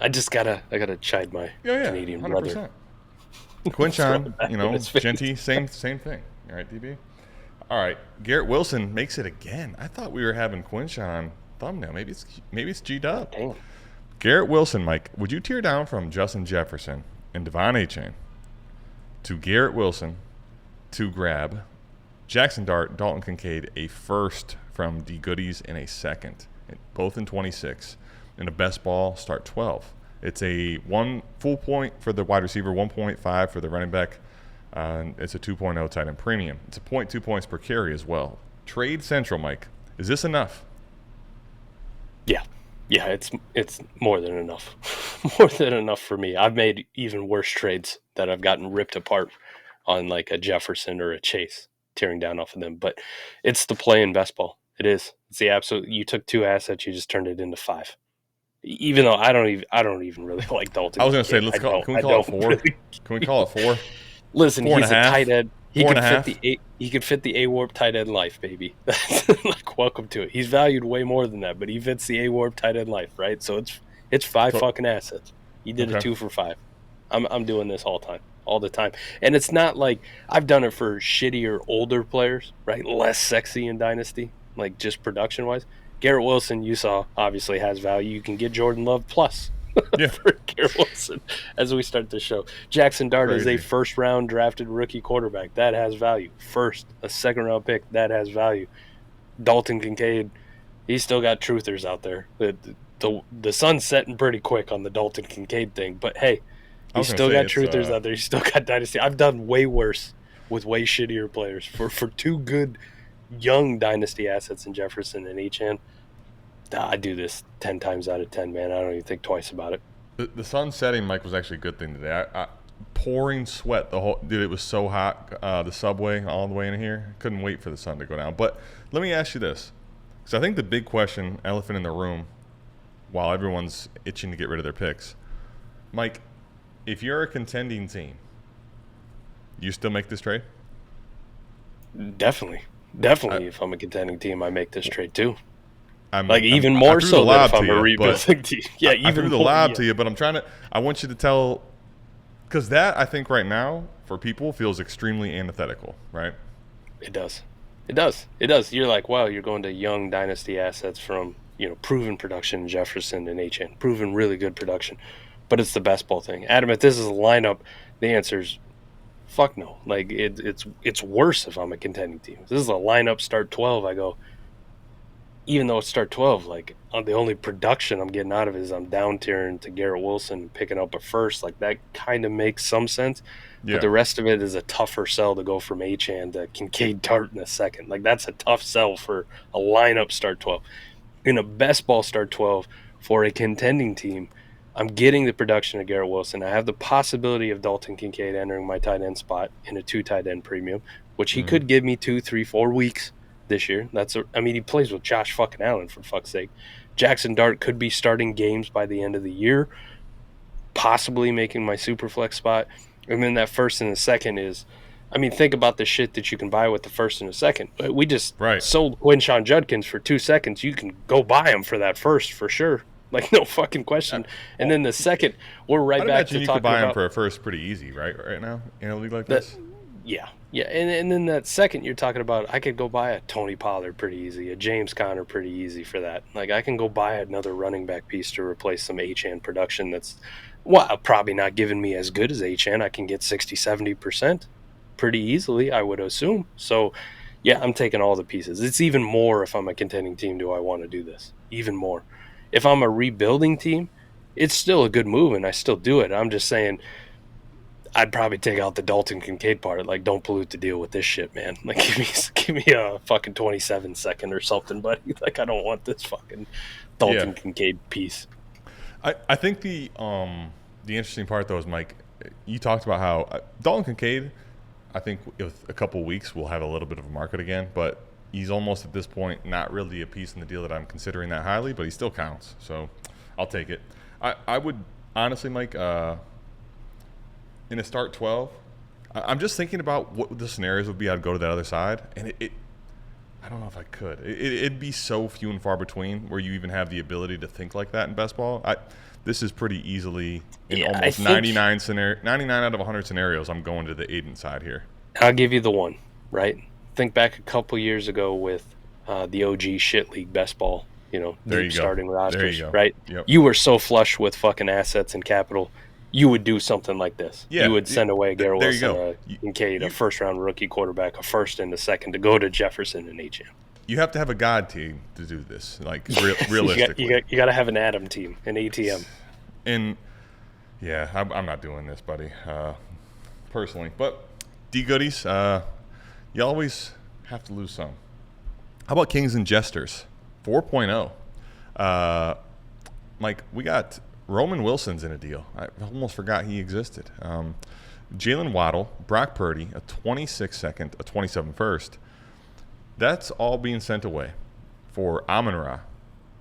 I gotta chide my Canadian 100%. Brother. Quinshon, Genty, same thing. All right, DB. All right, Garrett Wilson makes it again. I thought we were having Quinshon thumbnail. Maybe it's G-Dub. Garrett Wilson, Mike, would you tear down from Justin Jefferson and Devon A-Chain to Garrett Wilson to grab Jackson Dart, Dalton Kincaid, a first from D Goodies, and a second, both in 26, and a best ball start 12. It's a 1 full point for the wide receiver, 1.5 for the running back. It's a 2.0 tight end premium. It's a 0.2 points per carry as well. Trade Central, Mike. Is this enough? Yeah, it's more than enough. More than enough for me. I've made even worse trades that I've gotten ripped apart on, like a Jefferson or a Chase, tearing down off of them. But it's the play in best ball. It is. It's the absolute. You took 2 assets, you just turned it into 5. Even though I don't even really like Dalton. I was going to say, can we call it 4? Really. Can we call it 4? Listen, he's a tight end. He could fit the A-Warp tight end life, baby. Like, welcome to it. He's valued way more than that, but he fits the A-Warp tight end life, right? So it's 5 fucking assets. He did a 2 for 5. I'm doing this all the time. And it's not like I've done it for shittier older players, right? Less sexy in Dynasty, like just production-wise. Garrett Wilson, you saw, obviously has value. You can get Jordan Love plus. For Garrett Wilson as we start the show. Jackson Dart is a first-round drafted rookie quarterback. That has value. A second-round pick, that has value. Dalton Kincaid, he's still got truthers out there. The sun's setting pretty quick on the Dalton Kincaid thing, but hey, he's still got truthers out there. He's still got Dynasty. I've done way worse with way shittier players. For 2 good young Dynasty assets in Jefferson and Echan, I do this 10 times out of 10, man. I don't even think twice about it. The sun setting, Mike, was actually a good thing today. I pouring sweat dude. It was so hot. The subway all the way in here. Couldn't wait for the sun to go down. But let me ask you this, because I think the big question, elephant in the room, while everyone's itching to get rid of their picks, Mike, if you're a contending team, you still make this trade? Definitely. If I'm a contending team, I make this trade too. Even more so than if I'm a rebuilding team. Yeah, I threw the lob to you, but I want you to tell, because that, I think right now, for people, feels extremely antithetical, right? It does. You're like, wow, you're going to young Dynasty assets from, proven production in Jefferson and HN, proven really good production, but it's the best ball thing. Adam, if this is a lineup, the answer's fuck no. Like, it's worse if I'm a contending team. If this is a lineup start 12, I go, even though it's start 12, like, the only production I'm getting out of it is I'm down tiering to Garrett Wilson, picking up a first. Like, that kind of makes some sense. Yeah. But the rest of it is a tougher sell to go from Achane to Kincaid Dart in a second. Like, that's a tough sell for a lineup start 12. In a best ball start 12 for a contending team, I'm getting the production of Garrett Wilson. I have the possibility of Dalton Kincaid entering my tight end spot in a 2 tight end premium, which he could give me 2, 3, 4 weeks this year. He plays with Josh fucking Allen, for fuck's sake. Jackson Dart could be starting games by the end of the year, possibly making my super flex spot. And then that first and the second is I mean, think about the shit that you can buy with the first and the second. We just Right. sold Quinshon Judkins for 2 seconds. You can go buy him for that first for sure. Like, no fucking question. And then the second, we're right I'd back imagine to you talking could buy him about for a first pretty easy, right now in a league like that. this. Yeah. And then that second, you're talking about, I could go buy a Tony Pollard pretty easy, a James Conner pretty easy for that. Like, I can go buy another running back piece to replace some Achane production that's, well, probably not giving me as good as Achane. I can get 60-70% pretty easily, I would assume. So, yeah, I'm taking all the pieces. It's even more if I'm a contending team, do I want to do this? Even more. If I'm a rebuilding team, it's still a good move, and I still do it. I'm just saying – I'd probably take out the Dalton Kincaid part. Like, don't pollute the deal with this shit, man. Like, give me a fucking 27 second or something, buddy. Like, I don't want this fucking Dalton Kincaid piece. I think the interesting part though is, Mike, you talked about how Dalton Kincaid, I think with a couple weeks we'll have a little bit of a market again, but he's almost at this point not really a piece in the deal that I'm considering that highly, but he still counts. So I'll take it. I would honestly, Mike, in a start 12, I'm just thinking about what the scenarios would be. I'd go to that other side, and I don't know if I could. It'd be so few and far between where you even have the ability to think like that in best ball. This is pretty easily in almost 99 out of 100 scenarios. I'm going to the Aiden side here. I'll give you the one, right? Think back a couple years ago with the OG shit league best ball. Deep starting rosters, right? Yep. You were so flush with fucking assets and capital. You would do something like this. Yeah, you would send away Garrett Wilson, a Kincaid, a first-round rookie quarterback, a first and a second to go to Jefferson and HM. You have to have a God team to do this, like realistically. you got to have an Adam team, an ATM. And, yeah, I'm not doing this, buddy, personally. But, D-Goodies, you always have to lose some. How about Kings and Jesters? 4.0. Mike, we got – Roman Wilson's in a deal. I almost forgot he existed. Jalen Waddle, Brock Purdy, a 26 second, a 27 first. That's all being sent away for Amon-Ra,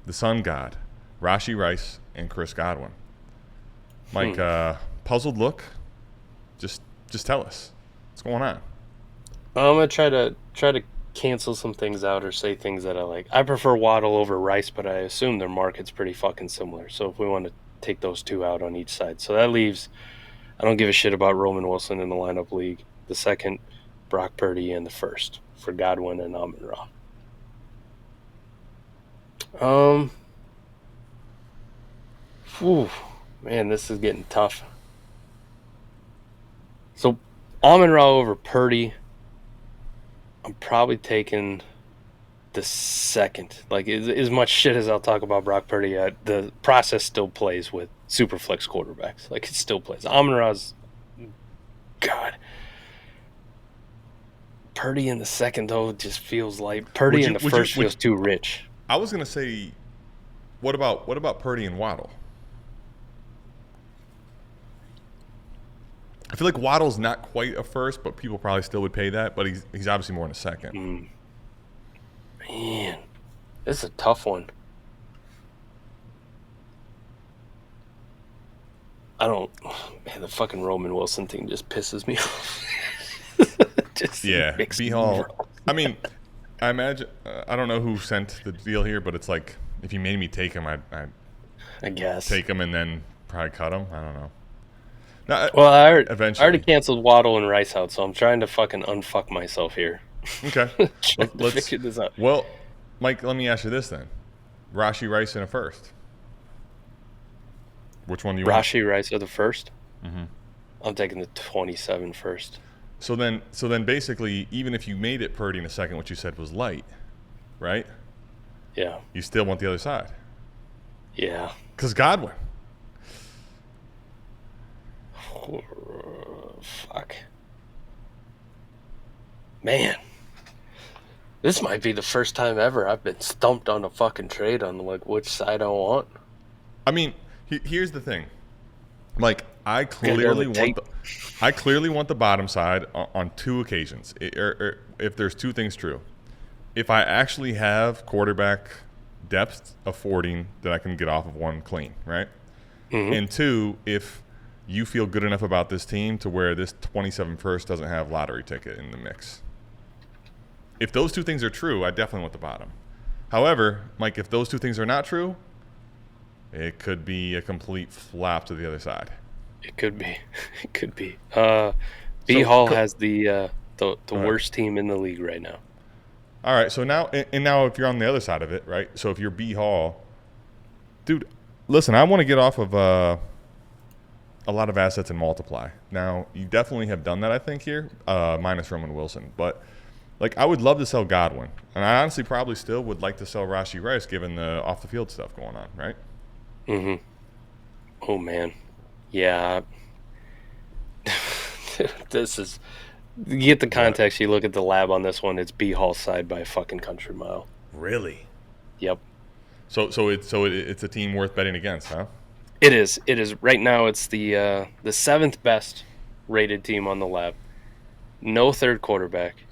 the Sun God, Rashee Rice, and Chris Godwin. Mike, puzzled look. Just tell us what's going on. I'm gonna try to cancel some things out or say things that I like. I prefer Waddle over Rice, but I assume their market's pretty fucking similar. So if we want to take those two out on each side. So that leaves, I don't give a shit about Roman Wilson in the lineup league. The second, Brock Purdy, and the first for Godwin and Amon-Ra. Man, this is getting tough. So Amon-Ra over Purdy, I'm probably taking the second. Like, as much shit as I'll talk about Brock Purdy, the process still plays with super flex quarterbacks. Like, it still plays. Amon-Ra's, God. Purdy in the second, though, just feels like Purdy in the first feels too rich. I was gonna say, what about Purdy and Waddle? I feel like Waddle's not quite a first, but people probably still would pay that. But he's obviously more in a second. Man, this is a tough one. Man, the fucking Roman Wilson thing just pisses me off. B-Hall. I mean, I imagine, I don't know who sent the deal here, but it's like, if you made me take him, I guess. Take him and then probably cut him. I don't know. No, well, I already canceled Waddle and Rice out, so I'm trying to fucking unfuck myself here. Okay. Let's figure this out. Well, Mike, let me ask you this then. Rashee Rice in a first. Which one do you want? Rashee Rice are the first? Mm-hmm. I'm taking the 27 first. So then basically, even if you made it Purdy in a second, what you said was light, right? Yeah. You still want the other side. Yeah. Because Godwin. Fuck. Man. This might be the first time ever I've been stumped on a fucking trade on like which side I want. I mean, here's the thing. Like, I clearly want the bottom side on two occasions. If there's two things true. If I actually have quarterback depth affording that I can get off of one clean, right? Mm-hmm. And two, if you feel good enough about this team to where this 27 first doesn't have lottery ticket in the mix. If those two things are true, I definitely want the bottom. However, Mike, if those two things are not true, it could be a complete flop to the other side. It could be. It could be. B Hall has the worst team in the league right now. All right, so now if you're on the other side of it, right? So if you're B Hall, dude, listen, I want to get off of a lot of assets and multiply. Now, you definitely have done that, I think, here, minus Roman Wilson. But, like, I would love to sell Godwin. And I honestly probably still would like to sell Rashee Rice given the off-the-field stuff going on, right? Mm-hmm. Oh, man. Yeah. This is – you get the context. You look at the lab on this one. It's B Hall side by a fucking country mile. Really? Yep. So it's a team worth betting against, huh? It is. It is. Right now, it's the seventh best rated team on the lab. No third quarterback.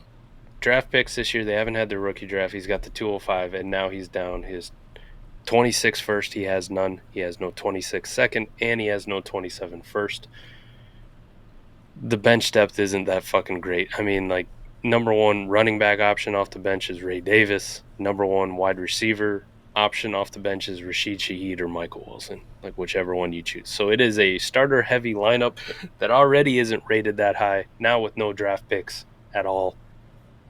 Draft picks this year, they haven't had their rookie draft. He's got the 205, and now he's down his 26 first. He has none. He has no 26 second, and he has no 27 first. The bench depth isn't that fucking great. I mean, like, number one running back option off the bench is Ray Davis. Number one wide receiver option off the bench is Rashid Shaheed or Michael Wilson, like whichever one you choose. So it is a starter-heavy lineup that already isn't rated that high, now with no draft picks at all,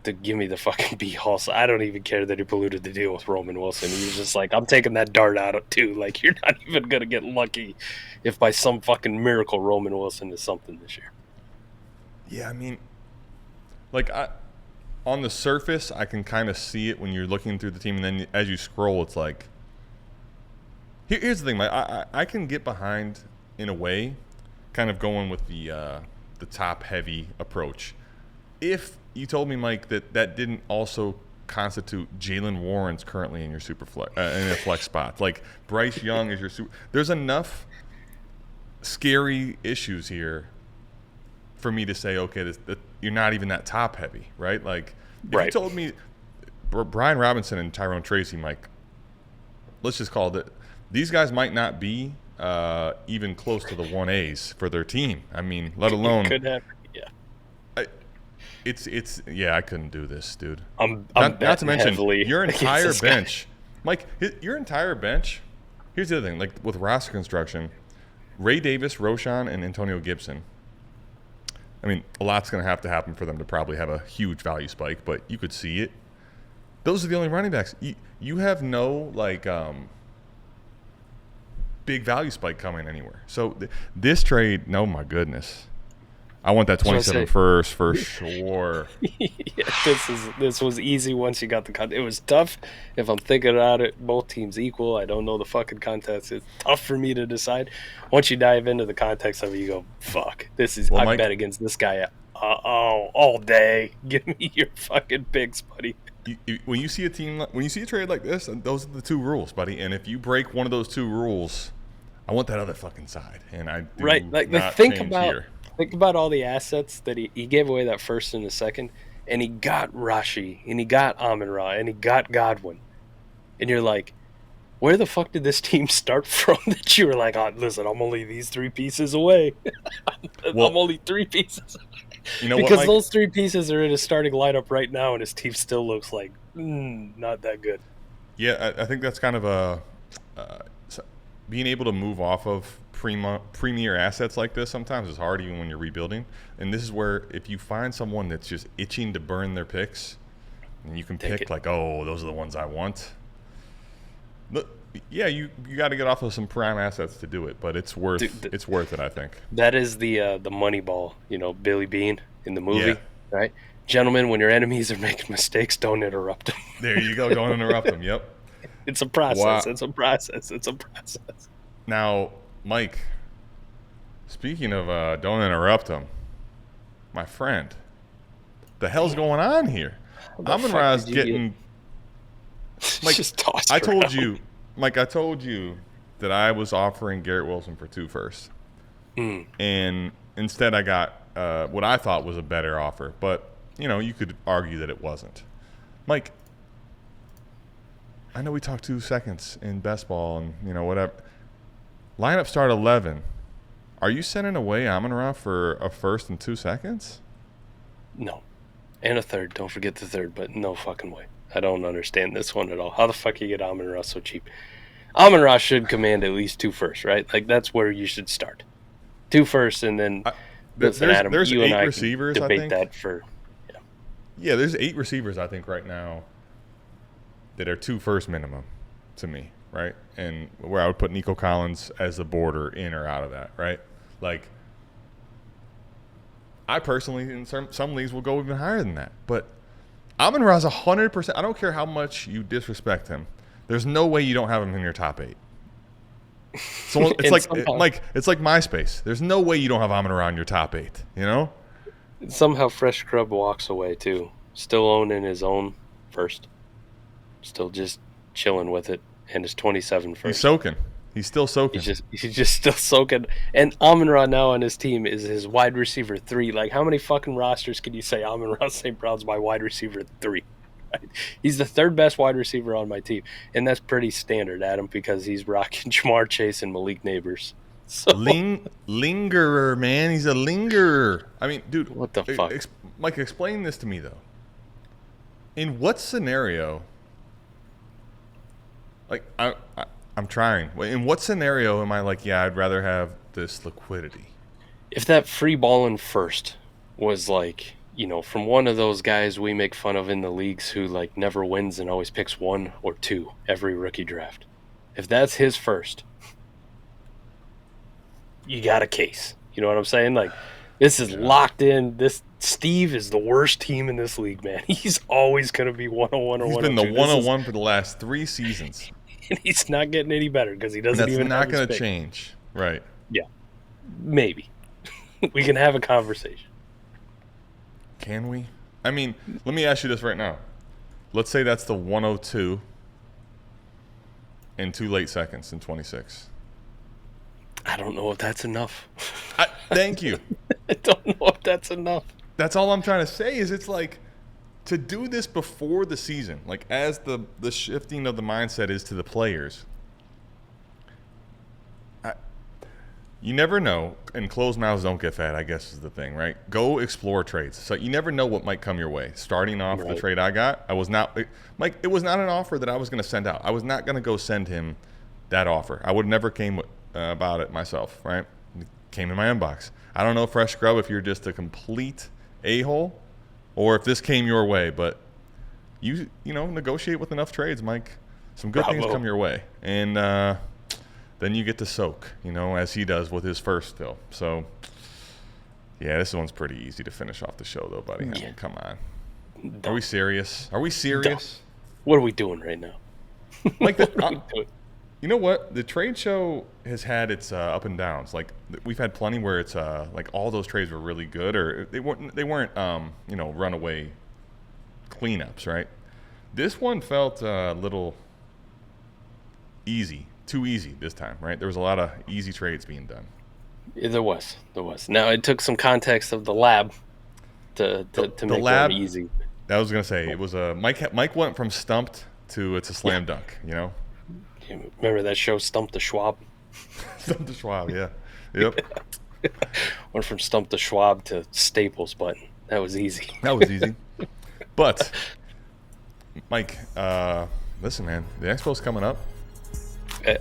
to give me the fucking B Hall. So I don't even care that he polluted the deal with Roman Wilson. He was just like, I'm taking that dart out of too. Like, you're not even going to get lucky if by some fucking miracle Roman Wilson is something this year. Yeah, I mean, like, on the surface, I can kind of see it when you're looking through the team, and then as you scroll, it's like, here's the thing, Mike. I can get behind, in a way, kind of going with the top-heavy approach. If you told me, Mike, that didn't also constitute Jalen Warren's currently in your super flex, in a flex spot. Like, Bryce Young is your super. There's enough scary issues here for me to say, okay, you're not even that top heavy, right? Like, if you told me Brian Robinson and Tyrone Tracy, Mike, let's just call it, these guys might not be even close to the 1As for their team. I mean, let alone. Could happen, yeah. I couldn't do this, dude. I'm not to mention your entire bench, Mike. Your entire bench. Here's the other thing, like with roster construction, Ray Davis, Roshan, and Antonio Gibson. I mean, a lot's going to have to happen for them to probably have a huge value spike, but you could see it. Those are the only running backs. You have no like big value spike coming anywhere. So this trade, no, my goodness. I want that 27 first for sure. Yeah, this was easy once you got the context. It was tough. If I'm thinking about it, both teams equal. I don't know the fucking context. It's tough for me to decide. Once you dive into the context of it, you go, fuck. This is. I bet against this guy all day. Give me your fucking picks, buddy. When you see a trade like this, those are the two rules, buddy. And if you break one of those two rules, I want that other fucking side. And I do not change here. Think about all the assets that he gave away that first and the second, and he got Rashi, and he got Amon-Ra, and he got Godwin. And you're like, where the fuck did this team start from that you were like, oh, listen, I'm only these three pieces away. I'm only three pieces away. You know because what, those three pieces are in his starting lineup right now, and his team still looks like not that good. Yeah, I think that's kind of being able to move off of premier assets like this sometimes is hard, even when you're rebuilding. And this is where if you find someone that's just itching to burn their picks, and you can pick like, oh, those are the ones I want. Look, yeah, you got to get off of some prime assets to do it, but it's worth it, I think. That is the Moneyball, Billy Bean in the movie, right? Gentlemen, when your enemies are making mistakes, don't interrupt them. There you go. Don't interrupt them. Yep. It's a process. Wow. It's a process. Now, Mike, speaking of don't interrupt them, my friend, the hell's going on here? Amon-Ra's getting Mike. Just tossed I told you, Mike. I told you that I was offering Garrett Wilson for 2 firsts, and instead I got what I thought was a better offer. But you could argue that it wasn't. Mike, I know we talked 2 seconds in best ball and whatever. Lineup start 11. Are you sending away Amon-Ra for a first and 2 seconds? No. And a third. Don't forget the third, but no fucking way. I don't understand this one at all. How the fuck you get Amon-Ra so cheap? Amon-Ra should command at least 2 firsts, right? Like, that's where you should start. 2 firsts, and then Adam, there's you and 8 I receivers, can I debate think. that for... Yeah, there's 8 receivers, I think, right now that are 2 first minimum to me, right? And where I would put Nico Collins as the border in or out of that, right? Like, I personally, in some leagues, will go even higher than that. But Amon-Ra's 100%. I don't care how much you disrespect him. There's no way you don't have him in your top 8. So it's it's like MySpace. There's no way you don't have Amon-Ra in your top 8, you know? Somehow Fresh Scrub walks away, too. Still owning his own first. Still just chilling with it. And his 27 first. He's soaking. He's still soaking. He's just still soaking. And Amon-Ra now on his team is his wide receiver 3. Like, how many fucking rosters can you say Amon-Ra St. Brown's my wide receiver 3? Right? He's the 3rd best wide receiver on my team. And that's pretty standard, Adam, because he's rocking Jamar Chase and Malik Neighbors. So, lingerer, man. He's a lingerer. I mean, dude. What the fuck? Mike, explain this to me, though. In what scenario... Like, I'm trying. In what scenario am I like, yeah, I'd rather have this liquidity? If that free balling first was like, you know, from one of those guys we make fun of in the leagues who like never wins and always picks 1 or 2 every rookie draft. If that's his first, you got a case. You know what I'm saying? Like, this is locked in. This Steve is the worst team in this league, man. He's always going to be 101 or 102. He's been the 101 for the last 3 seasons. And he's not getting any better because he doesn't even have his pick. That's not going to change. Right. Yeah. Maybe. We can have a conversation. Can we? I mean, let me ask you this right now. Let's say that's the 102 and 2 late seconds in 26. I don't know if that's enough. Thank you. I don't know if that's enough. That's all I'm trying to say is it's like to do this before the season, like as the shifting of the mindset is to the players. You never know, and closed mouths don't get fat, I guess is the thing, right? Go explore trades. So you never know what might come your way. Starting off the trade I got, it was not an offer that I was going to send out. I was not going to go send him that offer. I would never came about it myself, right? It came in my inbox. I don't know, Fresh Scrub, if you're just a complete a-hole or if this came your way, but you negotiate with enough trades, Mike. Some good things come your way. And then you get to soak, as he does with his first fill. So, yeah, this one's pretty easy to finish off the show, though, buddy. I mean, come on. Are we serious? Are we serious? What are we doing right now? Like, you know what? The trade show has had its up and downs. Like, we've had plenty where it's like all those trades were really good, or they weren't runaway cleanups, right? This one felt a little easy. Too easy this time, right? There was a lot of easy trades being done. Yeah, there was. Now, it took some context of the lab to make that easy. I was going to say, it was a Mike went from stumped to it's a slam dunk, Remember that show, Stump the Schwab? Stump the Schwab, yeah. Yep. Went from Stump the Schwab to Staples button. That was easy. But, Mike, listen, man, the Expo's coming up.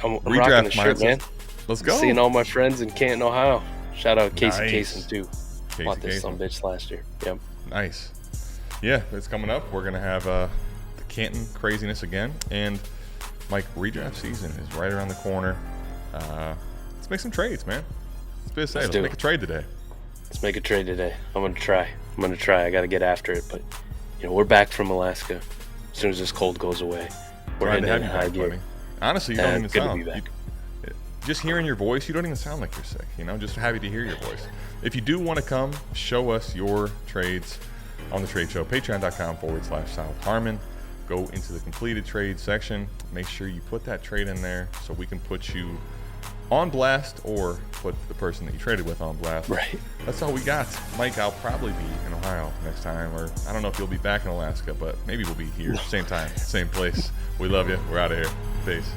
I'm rocking the shirt, man. Let's go. Seeing all my friends in Canton, Ohio. Shout out Casey Kaysen, too. Casey Bought this Kaysen. bitch last year. Yep. Nice. Yeah, it's coming up. We're going to have the Canton craziness again. And, Mike, redraft season is right around the corner. Let's make some trades, man. Let's make a trade today. I'm going to try. I got to get after it. But, we're back from Alaska. As soon as this cold goes away, we're heading in high gear. Honestly, you don't even sound. Just hearing your voice, you don't even sound like you're sick. Just happy to hear your voice. If you do want to come, show us your trades on the trade show. Patreon.com/South Harmon. Go into the completed trade section. Make sure you put that trade in there so we can put you on blast or put the person that you traded with on blast. Right. That's all we got. Mike, I'll probably be in Ohio next time, or I don't know if you'll be back in Alaska, but maybe we'll be here. Same time, same place. We love you. We're out of here. Peace.